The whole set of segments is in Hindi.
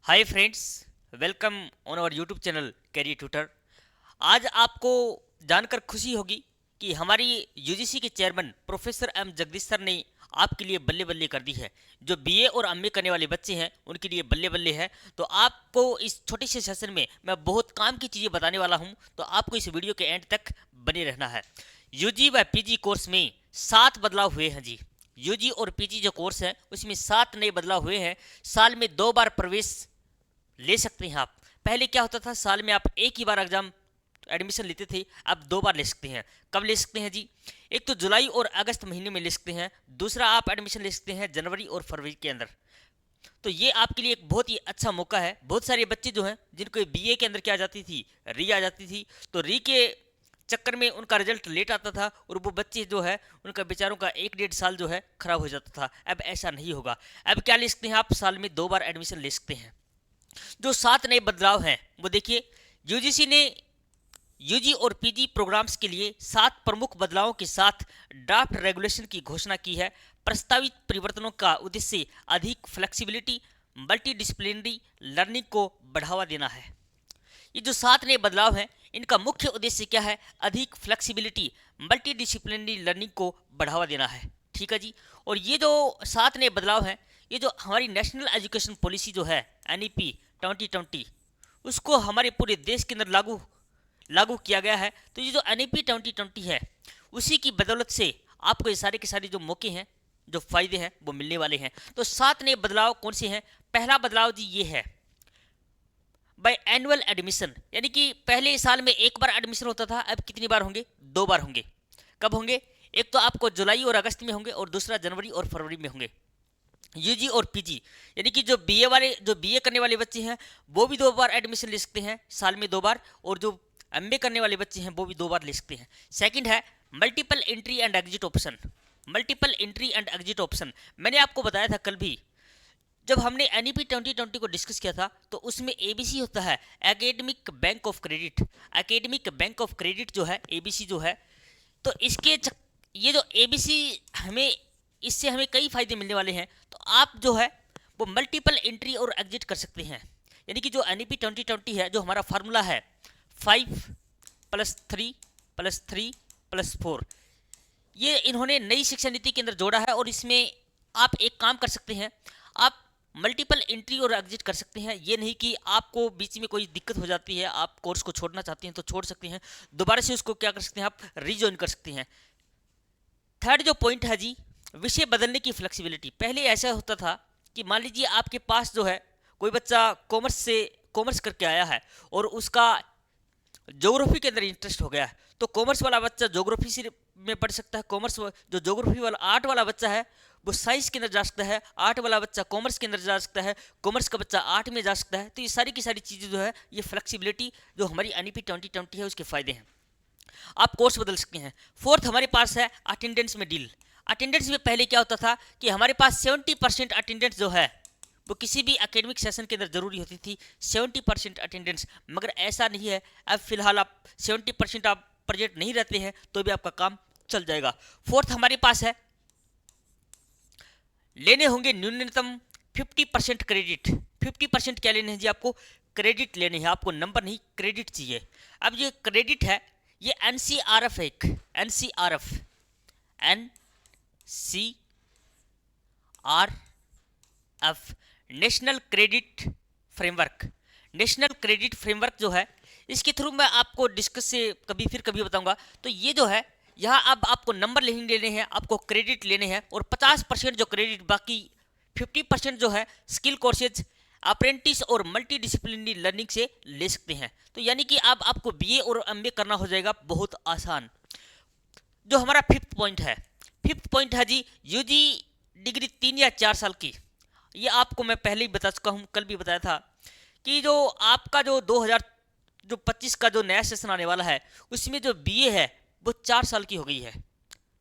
Hi friends, welcome on our YouTube channel career tutor. आज आपको जानकर खुशी होगी कि हमारी यूजीसी के chairman professor M Jagadesh sir ने आपके लिए बल्ले बल्ले कर दी है। जो बीए और एमए करने वाले बच्चे हैं उनके लिए बल्ले बल्ले है। तो आपको इस छोटे से सेशन में मैं बहुत काम की चीज़ें बताने वाला हूं, तो आपको इस वीडियो के एंड तक बने रहना है। यूजी व पीजी कोर्स में 7 बदलाव हुए हैं जी। यूजी और पीजी जो कोर्स है उसमें 7 नए बदलाव हुए हैं। साल में 2 बार प्रवेश ले सकते हैं आप। पहले क्या होता था, साल में आप एक ही बार एग्जाम एडमिशन लेते थे, अब 2 बार ले सकते हैं। कब ले सकते हैं जी? एक तो जुलाई और अगस्त महीने में ले सकते हैं, दूसरा आप एडमिशन ले सकते हैं जनवरी और फरवरी के अंदर। तो ये आपके लिए एक बहुत ही अच्छा मौका है। बहुत सारे बच्चे जो हैं जिनको बीए के अंदर क्या आ जाती थी, री आ जाती थी, तो री के चक्कर में उनका रिजल्ट लेट आता था और वो बच्चे जो है उनका बेचारों का 1-1.5 साल जो है खराब हो जाता था। अब ऐसा नहीं होगा। अब क्या ले सकते हैं आप, साल में 2 बार एडमिशन ले सकते हैं। जो 7 नए बदलाव हैं वो देखिए। यूजीसी ने यूजी और पीजी प्रोग्राम्स के लिए 7 प्रमुख बदलावों के साथ ड्राफ्ट रेगुलेशन की घोषणा की है। प्रस्तावित परिवर्तनों का उद्देश्य अधिक फ्लेक्सिबिलिटी, मल्टी डिसिप्लिनरी लर्निंग को बढ़ावा देना है। ये जो 7 नए बदलाव हैं इनका मुख्य उद्देश्य क्या है? अधिक फ्लेक्सिबिलिटी, मल्टी डिसिप्लिनरी लर्निंग को बढ़ावा देना है। ठीक है जी। और ये जो 7 नए बदलाव हैं, ये जो हमारी नेशनल एजुकेशन पॉलिसी जो है एनईपी 2020, उसको हमारे पूरे देश के अंदर लागू लागू किया गया है। तो ये जो एनईपी 2020 है उसी की बदौलत से आपको ये सारे के सारे जो मौके हैं, जो फायदे हैं वो मिलने वाले हैं। तो 7 नए बदलाव कौन से हैं? पहला बदलाव जी ये है, बाय एनुअल एडमिशन, यानी कि पहले साल में एक बार एडमिशन होता था, अब कितनी बार होंगे? 2 बार होंगे। कब होंगे? एक तो आपको जुलाई और अगस्त में होंगे और दूसरा जनवरी और फरवरी में होंगे। यूजी और पीजी, यानी कि जो बीए करने वाले बच्चे हैं वो भी 2 बार एडमिशन ले सकते हैं, साल में 2 बार, और जो एमए करने वाले बच्चे हैं वो भी 2 बार ले सकते हैं। सेकंड है multiple entry and exit option. Multiple entry and exit option मैंने आपको बताया था कल भी, जब हमने एनईपी 2020 को डिस्कस किया था, तो उसमें एबीसी होता है, academic bank of credit. Academic bank of credit जो है, एबीसी जो है, तो ये जो एबीसी हमें, इससे हमें कई फायदे मिलने वाले हैं। तो आप जो है वो मल्टीपल एंट्री और एग्जिट कर सकते हैं। यानी कि जो एनईपी 2020 है, जो हमारा फार्मूला है 5+3+3+4, ये इन्होंने नई शिक्षा नीति के अंदर जोड़ा है। और इसमें आप एक काम कर सकते हैं, आप मल्टीपल एंट्री और एग्जिट कर सकते हैं। ये नहीं कि आपको बीच में कोई दिक्कत हो जाती है, आप कोर्स को छोड़ना चाहते हैं तो छोड़ सकते हैं, दोबारा से उसको क्या कर सकते हैं, आप रीजॉइन कर सकते हैं। थर्ड जो पॉइंट है जी, विषय बदलने की फ्लेक्सिबिलिटी। पहले ऐसा होता था कि मान लीजिए आपके पास जो है कोई बच्चा कॉमर्स करके आया है और उसका ज्योग्राफी के अंदर इंटरेस्ट हो गया है, तो कॉमर्स वाला बच्चा ज्योग्राफी से में पढ़ सकता है। जो ज्योग्राफी वाला आर्ट वाला बच्चा है वो साइंस के अंदर जा सकता है, आर्ट वाला बच्चा कॉमर्स के अंदर जा सकता है, कॉमर्स का बच्चा आर्ट में जा सकता है। तो ये सारी की सारी चीज़ें जो है, ये फ्लेक्सिबिलिटी जो हमारी एनईपी 2020 है उसके फायदे हैं। आप कोर्स बदल सकते हैं। फोर्थ हमारे पास है अटेंडेंस में डील। अटेंडेंस में पहले क्या होता था कि हमारे पास 70% अटेंडेंस जो है वो किसी भी एकेडमिक सेशन के अंदर जरूरी होती थी, 70% अटेंडेंस। मगर ऐसा नहीं है, अब फिलहाल आप 70% आप प्रेजेंट नहीं रहते हैं तो भी आपका काम चल जाएगा। फोर्थ हमारे पास है, लेने होंगे न्यूनतम 50% क्रेडिट। 50% क्या लेने हैं जी? आपको क्रेडिट लेने हैं, आपको नंबर नहीं क्रेडिट चाहिए। अब ये क्रेडिट है, ये एनसीआरएफ है, एक NCRF, NCRF, national credit framework. National credit framework जो है, इसके थ्रू मैं आपको डिस्कस से कभी फिर कभी बताऊंगा। तो ये जो है, यहाँ अब आपको नंबर नहीं लेने हैं, आपको क्रेडिट लेने हैं। और 50% जो क्रेडिट, बाकी 50% जो है स्किल कोर्सेज, अप्रेंटिस और मल्टी डिसिप्लिनरी लर्निंग से ले सकते हैं। तो यानी कि अब आपको बीए और एमए करना हो जाएगा बहुत आसान। जो हमारा फिफ्थ पॉइंट है जी, यूजी डिग्री 3 या 4 साल की। ये आपको मैं पहले ही बता चुका हूँ, कल भी बताया था कि जो आपका जो 2025 का जो नया सेशन आने वाला है उसमें जो बीए है वो 4 साल की हो गई है।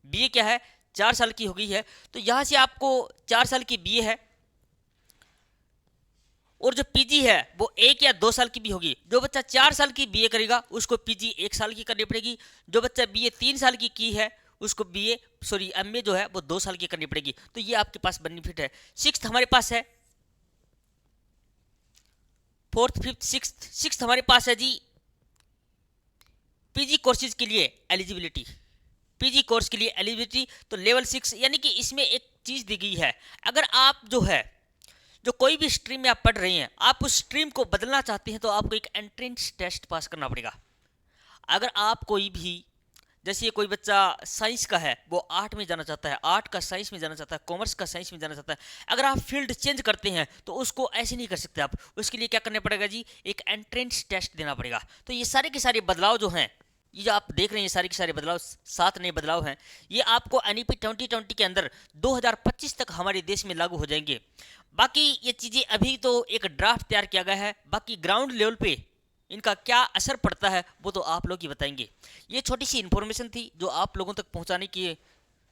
बीए क्या है? 4 साल की हो गई है। तो यहाँ से आपको 4 साल की बीए है, और जो पीजी है वो 1 या 2 साल की भी होगी। जो बच्चा 4 साल की बीए करेगा उसको पीजी 1 साल की करनी पड़ेगी। जो बच्चा बीए 3 साल की है उसको एमए जो है वो 2 साल की करनी पड़ेगी। तो ये आपके पास बेनिफिट है। सिक्स्थ हमारे पास है फोर्थ, फिफ्थ, सिक्स्थ हमारे पास है जी पीजी कोर्सेज के लिए एलिजिबिलिटी। पीजी कोर्स के लिए एलिजिबिलिटी तो लेवल 6, यानी कि इसमें एक चीज़ दी गई है, अगर आप जो है जो कोई भी स्ट्रीम में आप पढ़ रहे हैं, आप उस स्ट्रीम को बदलना चाहते हैं तो आपको एक एंट्रेंस टेस्ट पास करना पड़ेगा। अगर आप कोई भी, जैसे ये कोई बच्चा साइंस का है, वो आर्ट में जाना चाहता है, आर्ट का साइंस में जाना चाहता है, कॉमर्स का साइंस में जाना चाहता है, अगर आप फील्ड चेंज करते हैं तो उसको ऐसे नहीं कर सकते आप। उसके लिए क्या करना पड़ेगा जी, एक एंट्रेंस टेस्ट देना पड़ेगा। तो ये सारे के सारे बदलाव जो हैं, ये जो आप देख रहे हैं, ये सारे के सारे बदलाव, 7 नए बदलाव हैं, ये आपको एनईपी 2020 के अंदर 2025 तक हमारे देश में लागू हो जाएंगे। बाकी ये चीज़ें अभी तो एक ड्राफ्ट तैयार किया गया है, बाकी ग्राउंड लेवल पे इनका क्या असर पड़ता है वो तो आप लोग ही बताएंगे। ये छोटी सी इन्फॉर्मेशन थी जो आप लोगों तक पहुंचाने की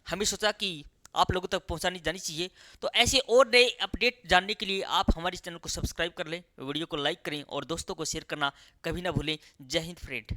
हमें सोचा कि आप लोगों तक पहुंचानी जानी चाहिए। तो ऐसे और नए अपडेट जानने के लिए आप हमारे चैनल को सब्सक्राइब कर लें, वीडियो को लाइक करें और दोस्तों को शेयर करना कभी ना भूलें। जय हिंद फ्रेंड।